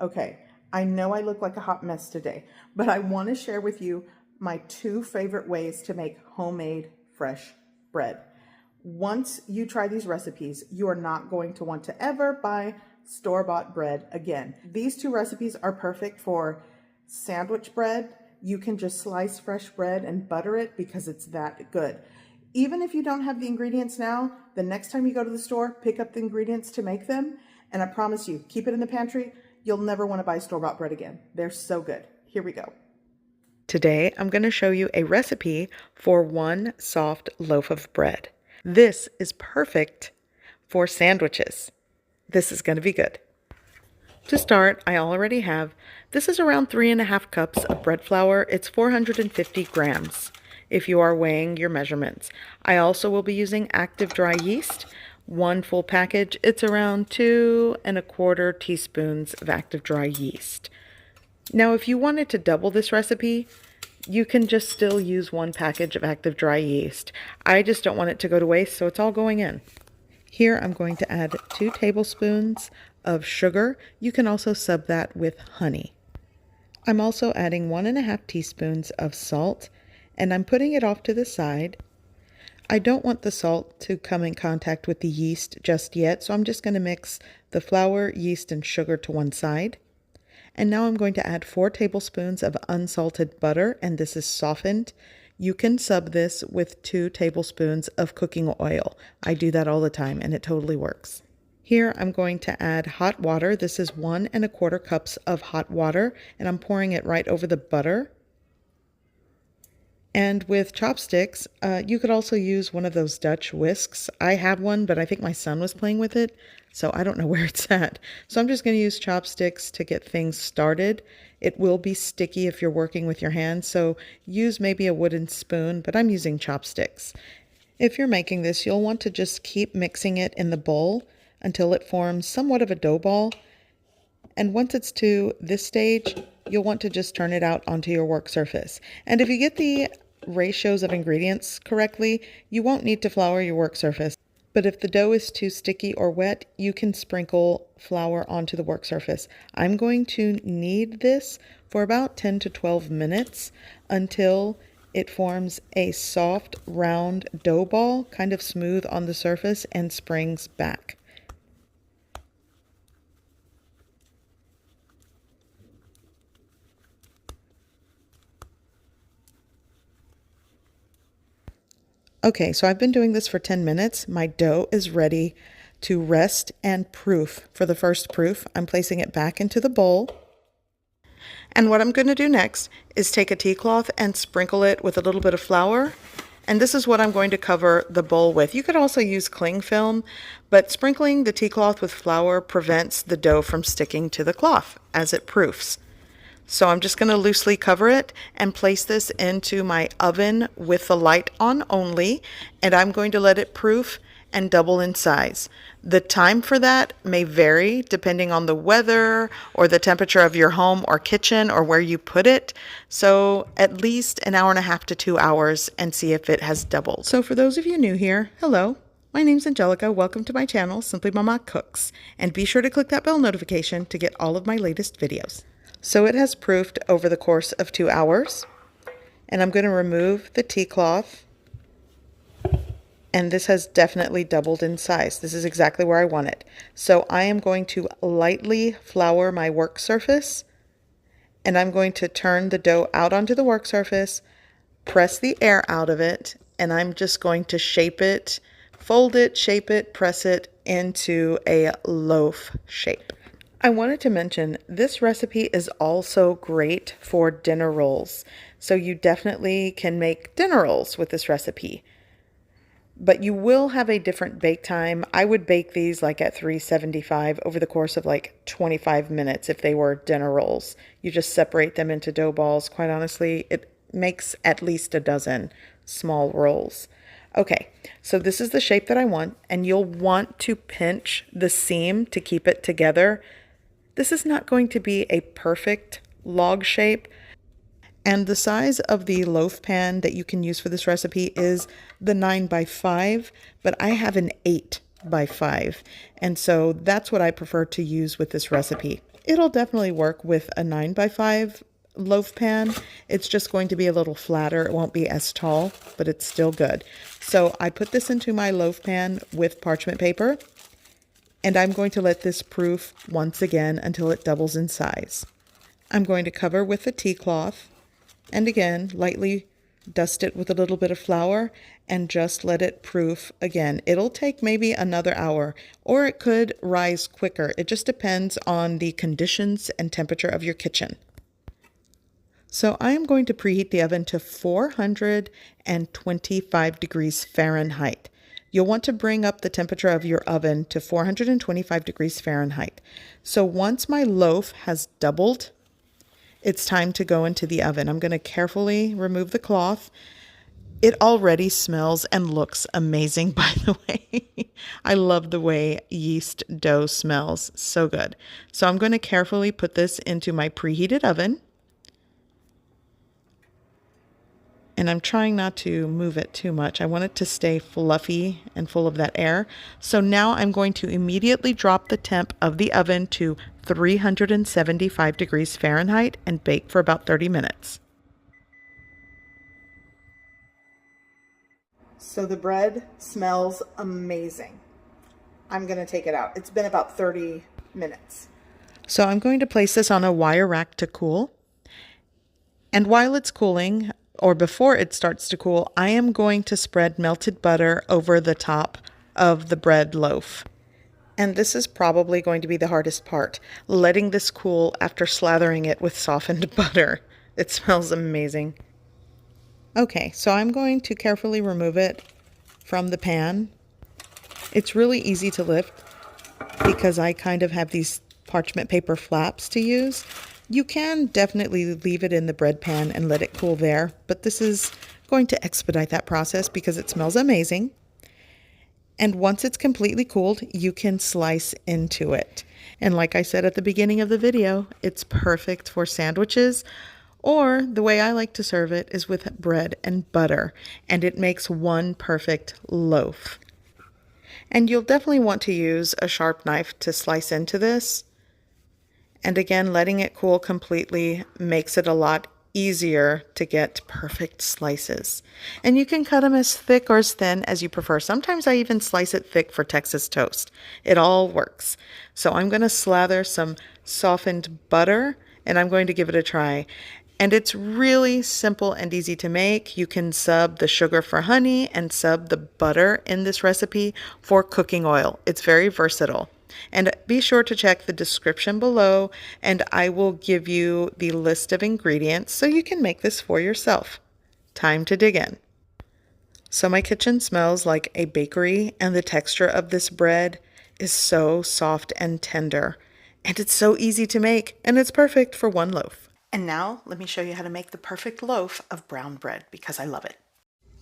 Okay, I know I look like a hot mess today, but I want to share with you my 2 favorite ways to make homemade fresh bread. Once you try these recipes, you are not going to want to ever buy store-bought bread again. These 2 recipes are perfect for sandwich bread. You can just slice fresh bread and butter it because it's that good. Even if you don't have the ingredients now, the next time you go to the store, pick up the ingredients to make them. And I promise you, keep it in the pantry. You'll never want to buy store-bought bread again. They're so good. Here we go. Today, I'm going to show you a recipe for one soft loaf of bread. This is perfect for sandwiches. This is going to be good. To start, I already have, this is around 3.5 cups of bread flour. It's 450 grams if you are weighing your measurements. I also will be using active dry yeast, 1 full package. It's around 2¼ teaspoons of active dry yeast. Now, if you wanted to double this recipe, you can just still use 1 package of active dry yeast. I just don't want it to go to waste, so it's all going in. Here I'm going to add 2 tablespoons of sugar. You can also sub that with honey. I'm also adding 1½ teaspoons of salt, and I'm putting it off to the side. I don't want the salt to come in contact with the yeast just yet, so I'm just going to mix the flour, yeast, and sugar to one side. And now I'm going to add 4 tablespoons of unsalted butter, and this is softened. You can sub this with 2 tablespoons of cooking oil. I do that all the time, and it totally works. Here I'm going to add hot water. This is 1¼ cups of hot water, and I'm pouring it right over the butter. And with chopsticks, you could also use one of those Dutch whisks. I have one, but I think my son was playing with it, so I don't know where it's at. So I'm just going to use chopsticks to get things started. It will be sticky if you're working with your hands, so use maybe a wooden spoon, but I'm using chopsticks. If you're making this, you'll want to just keep mixing it in the bowl until it forms somewhat of a dough ball. And once it's to this stage, you'll want to just turn it out onto your work surface. And if you get the ratios of ingredients correctly, you won't need to flour your work surface. But if the dough is too sticky or wet, you can sprinkle flour onto the work surface. I'm going to knead this for about 10 to 12 minutes until it forms a soft, round dough ball, kind of smooth on the surface and springs back. Okay, so I've been doing this for 10 minutes. My dough is ready to rest and proof. For the first proof, I'm placing it back into the bowl. And what I'm going to do next is take a tea cloth and sprinkle it with a little bit of flour. And this is what I'm going to cover the bowl with. You could also use cling film, but sprinkling the tea cloth with flour prevents the dough from sticking to the cloth as it proofs. So I'm just going to loosely cover it and place this into my oven with the light on only, and I'm going to let it proof and double in size. The time for that may vary depending on the weather or the temperature of your home or kitchen or where you put it. So at least 1.5 to 2 hours and see if it has doubled. So for those of you new here, hello. My name's Angelica. Welcome to my channel, Simply Mama Cooks. And be sure to click that bell notification to get all of my latest videos. So it has proofed over the course of 2 hours, and I'm going to remove the tea cloth, and this has definitely doubled in size. This is exactly where I want it. So I am going to lightly flour my work surface, and I'm going to turn the dough out onto the work surface, press the air out of it, and I'm just going to shape it, fold it, shape it, press it into a loaf shape. I wanted to mention this recipe is also great for dinner rolls. So you definitely can make dinner rolls with this recipe. But you will have a different bake time. I would bake these like at 375 over the course of like 25 minutes if they were dinner rolls. You just separate them into dough balls. Quite honestly, it makes at least a dozen small rolls. Okay, so this is the shape that I want, and you'll want to pinch the seam to keep it together. This is not going to be a perfect log shape, and the size of the loaf pan that you can use for this recipe is the 9x5, but I have an 8x5, and so that's what I prefer to use with this recipe. It'll definitely work with a 9x5 loaf pan. It's just going to be a little flatter. It won't be as tall, but it's still good. So I put this into my loaf pan with parchment paper, and I'm going to let this proof once again until it doubles in size. I'm going to cover with a tea cloth, and again, lightly dust it with a little bit of flour and just let it proof again. It'll take maybe another hour, or it could rise quicker. It just depends on the conditions and temperature of your kitchen. So I am going to preheat the oven to 425 degrees Fahrenheit. You'll want to bring up the temperature of your oven to 425 degrees Fahrenheit. So once my loaf has doubled, it's time to go into the oven. I'm going to carefully remove the cloth. It already smells and looks amazing, by the way. I love the way yeast dough smells. So good. So I'm going to carefully put this into my preheated oven. And I'm trying not to move it too much. I want it to stay fluffy and full of that air. So now I'm going to immediately drop the temp of the oven to 375 degrees Fahrenheit and bake for about 30 minutes. So the bread smells amazing. I'm going to take it out. It's been about 30 minutes. So I'm going to place this on a wire rack to cool. And while it's cooling, or before it starts to cool, I am going to spread melted butter over the top of the bread loaf. And this is probably going to be the hardest part, letting this cool after slathering it with softened butter. It smells amazing. Okay, so I'm going to carefully remove it from the pan. It's really easy to lift because I kind of have these parchment paper flaps to use. You can definitely leave it in the bread pan and let it cool there, but this is going to expedite that process because it smells amazing. And once it's completely cooled, you can slice into it. And like I said at the beginning of the video, it's perfect for sandwiches, or the way I like to serve it is with bread and butter, and it makes one perfect loaf. And you'll definitely want to use a sharp knife to slice into this. And again, letting it cool completely makes it a lot easier to get perfect slices. And you can cut them as thick or as thin as you prefer. Sometimes I even slice it thick for Texas toast. It all works. So I'm going to slather some softened butter and I'm going to give it a try. And it's really simple and easy to make. You can sub the sugar for honey and sub the butter in this recipe for cooking oil. It's very versatile. And be sure to check the description below and I will give you the list of ingredients so you can make this for yourself. Time to dig in. So my kitchen smells like a bakery and the texture of this bread is so soft and tender. And it's so easy to make and it's perfect for one loaf. And now let me show you how to make the perfect loaf of brown bread because I love it.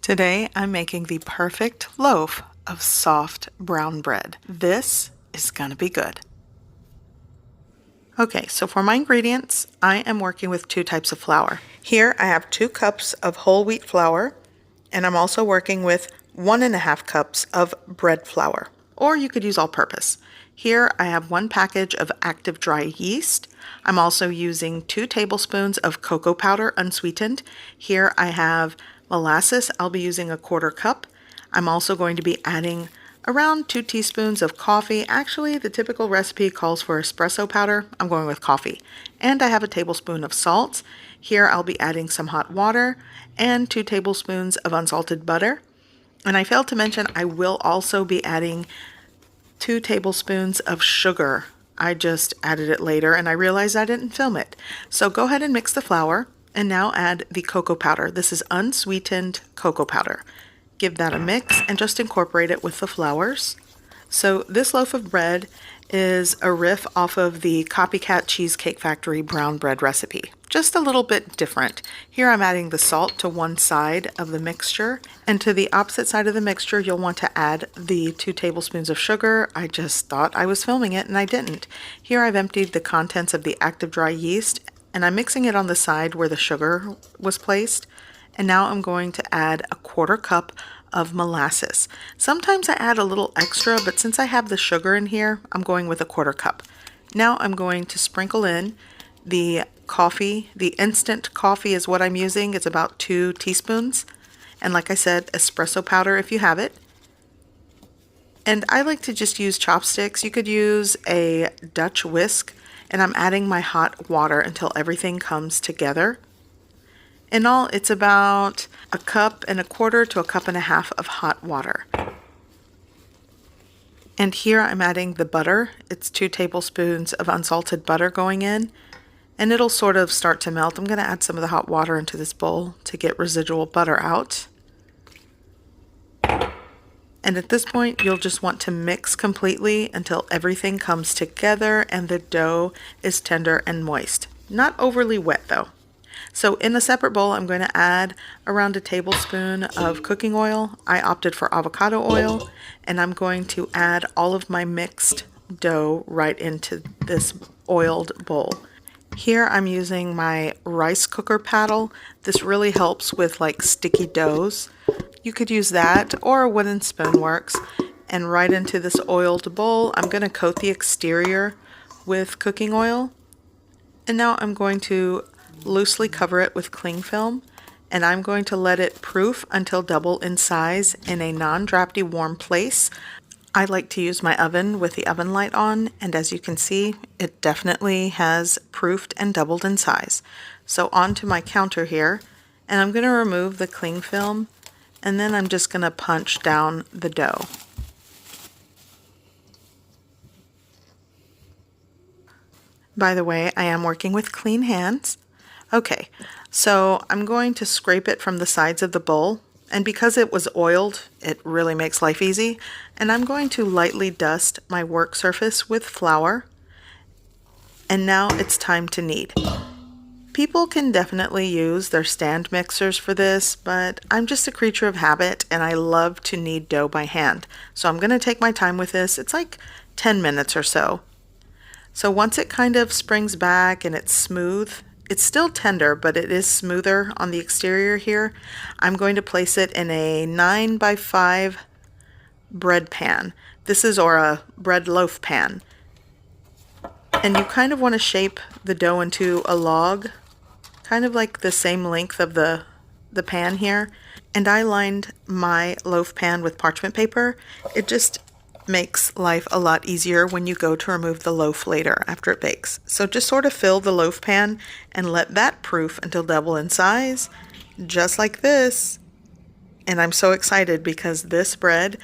Today I'm making the perfect loaf of soft brown bread. This is gonna be good. Okay, so for my ingredients, I am working with 2 types of flour. Here I have 2 cups of whole wheat flour, and I'm also working with 1.5 cups of bread flour, or you could use all purpose. Here I have 1 package of active dry yeast. I'm also using 2 tablespoons of cocoa powder unsweetened. Here I have molasses. I'll be using a 1/4 cup. I'm also going to be adding around 2 teaspoons of coffee. Actually, the typical recipe calls for espresso powder. I'm going with coffee. And I have a tablespoon of salt. Here I'll be adding some hot water and 2 tablespoons of unsalted butter. And I failed to mention I will also be adding 2 tablespoons of sugar. I just added it later and I realized I didn't film it. So go ahead and mix the flour and now add the cocoa powder. This is unsweetened cocoa powder. Give that a mix and just incorporate it with the flours. So this loaf of bread is a riff off of the Copycat Cheesecake Factory brown bread recipe. Just a little bit different. Here I'm adding the salt to one side of the mixture, and to the opposite side of the mixture you'll want to add the 2 tablespoons of sugar. I just thought I was filming it and I didn't. Here I've emptied the contents of the active dry yeast and I'm mixing it on the side where the sugar was placed. And now I'm going to add a 1/4 cup of molasses. Sometimes I add a little extra, but since I have the sugar in here, I'm going with a 1/4 cup. Now I'm going to sprinkle in the coffee. The instant coffee is what I'm using. It's about 2 teaspoons. And like I said, espresso powder if you have it. And I like to just use chopsticks. You could use a Dutch whisk. And I'm adding my hot water until everything comes together. In all, it's about 1.25 cups to 1.5 cups of hot water. And here I'm adding the butter. It's 2 tablespoons of unsalted butter going in. And it'll sort of start to melt. I'm going to add some of the hot water into this bowl to get residual butter out. And at this point, you'll just want to mix completely until everything comes together and the dough is tender and moist. Not overly wet though. So in a separate bowl, I'm going to add around 1 tablespoon of cooking oil. I opted for avocado oil, and I'm going to add all of my mixed dough right into this oiled bowl. Here I'm using my rice cooker paddle. This really helps with like sticky doughs. You could use that, or a wooden spoon works. And right into this oiled bowl, I'm going to coat the exterior with cooking oil. And now I'm going to loosely cover it with cling film, and I'm going to let it proof until double in size in a non-drafty warm place. I like to use my oven with the oven light on, and as you can see, it definitely has proofed and doubled in size. So onto my counter here, and I'm going to remove the cling film, and then I'm just going to punch down the dough. By the way, I am working with clean hands. Okay, so I'm going to scrape it from the sides of the bowl, and because it was oiled, it really makes life easy. And I'm going to lightly dust my work surface with flour. And now it's time to knead. People can definitely use their stand mixers for this, but I'm just a creature of habit and I love to knead dough by hand. So I'm going to take my time with this. It's like 10 minutes or so. So once it kind of springs back and it's smooth, it's still tender, but it is smoother on the exterior here. I'm going to place it in a 9x5 bread pan. This is, or a bread loaf pan. And you kind of want to shape the dough into a log, kind of like the same length of the pan here. And I lined my loaf pan with parchment paper. It just makes life a lot easier when you go to remove the loaf later after it bakes. So just sort of fill the loaf pan and let that proof until double in size, just like this. And I'm so excited because this bread,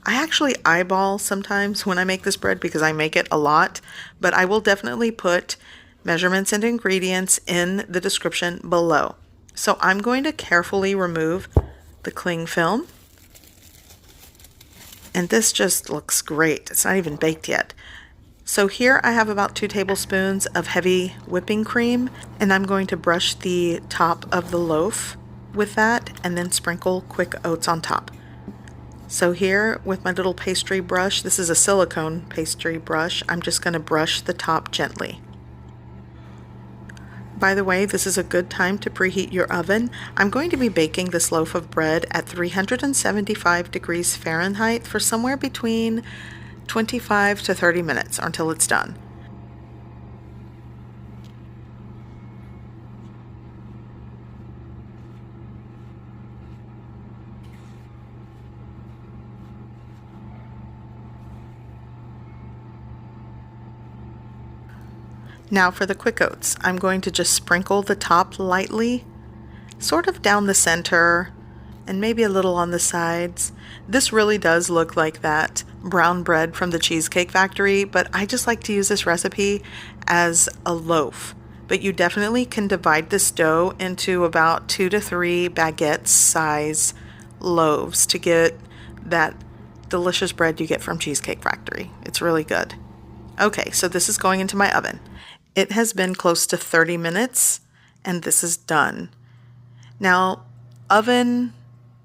I actually eyeball sometimes when I make this bread because I make it a lot, but I will definitely put measurements and ingredients in the description below. So I'm going to carefully remove the cling film. And this just looks great. It's not even baked yet. So here I have about 2 tablespoons of heavy whipping cream, and I'm going to brush the top of the loaf with that and then sprinkle quick oats on top. So here with my little pastry brush, this is a silicone pastry brush, I'm just going to brush the top gently. By the way, this is a good time to preheat your oven. I'm going to be baking this loaf of bread at 375 degrees Fahrenheit for somewhere between 25 to 30 minutes until it's done. Now for the quick oats, I'm going to just sprinkle the top lightly, sort of down the center, and maybe a little on the sides. This really does look like that brown bread from the Cheesecake Factory, but I just like to use this recipe as a loaf. But you definitely can divide this dough into about 2 to 3 baguette size loaves to get that delicious bread you get from Cheesecake Factory. It's really good. Okay, so this is going into my oven. It has been close to 30 minutes and this is done. Now, oven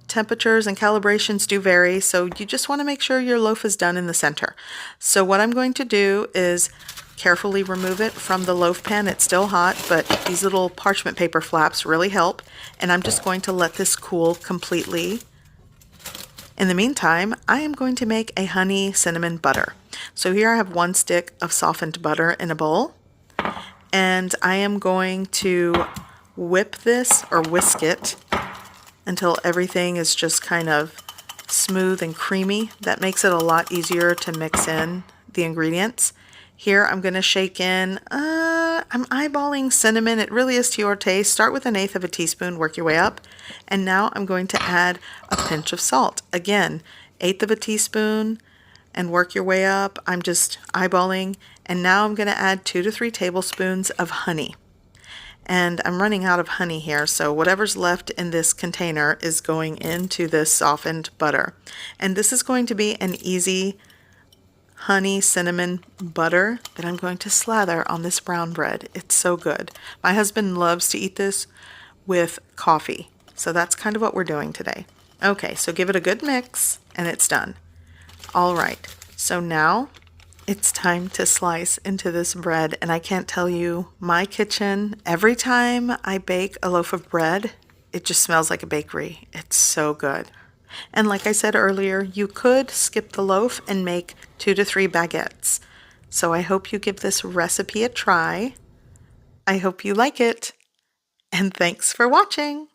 temperatures and calibrations do vary, so you just want to make sure your loaf is done in the center. So what I'm going to do is carefully remove it from the loaf pan. It's still hot, but these little parchment paper flaps really help. And I'm just going to let this cool completely. In the meantime, I am going to make a honey cinnamon butter. So here I have 1 stick of softened butter in a bowl, and I am going to whip this or whisk it until everything is just kind of smooth and creamy. That makes it a lot easier to mix in the ingredients. Here I'm going to shake in, I'm eyeballing cinnamon. It really is to your taste. Start with 1/8 of a teaspoon, work your way up. And now I'm going to add a pinch of salt. Again, 1/8 of a teaspoon and work your way up. I'm just eyeballing. And now I'm going to add 2 to 3 tablespoons of honey. And I'm running out of honey here, so whatever's left in this container is going into this softened butter. And this is going to be an easy honey cinnamon butter that I'm going to slather on this brown bread. It's so good. My husband loves to eat this with coffee, so that's kind of what we're doing today. Okay, so give it a good mix and it's done. All right, so now it's time to slice into this bread, and I can't tell you, my kitchen, every time I bake a loaf of bread, it just smells like a bakery. It's so good. And like I said earlier, you could skip the loaf and make 2 to 3 baguettes. So I hope you give this recipe a try. I hope you like it, and thanks for watching.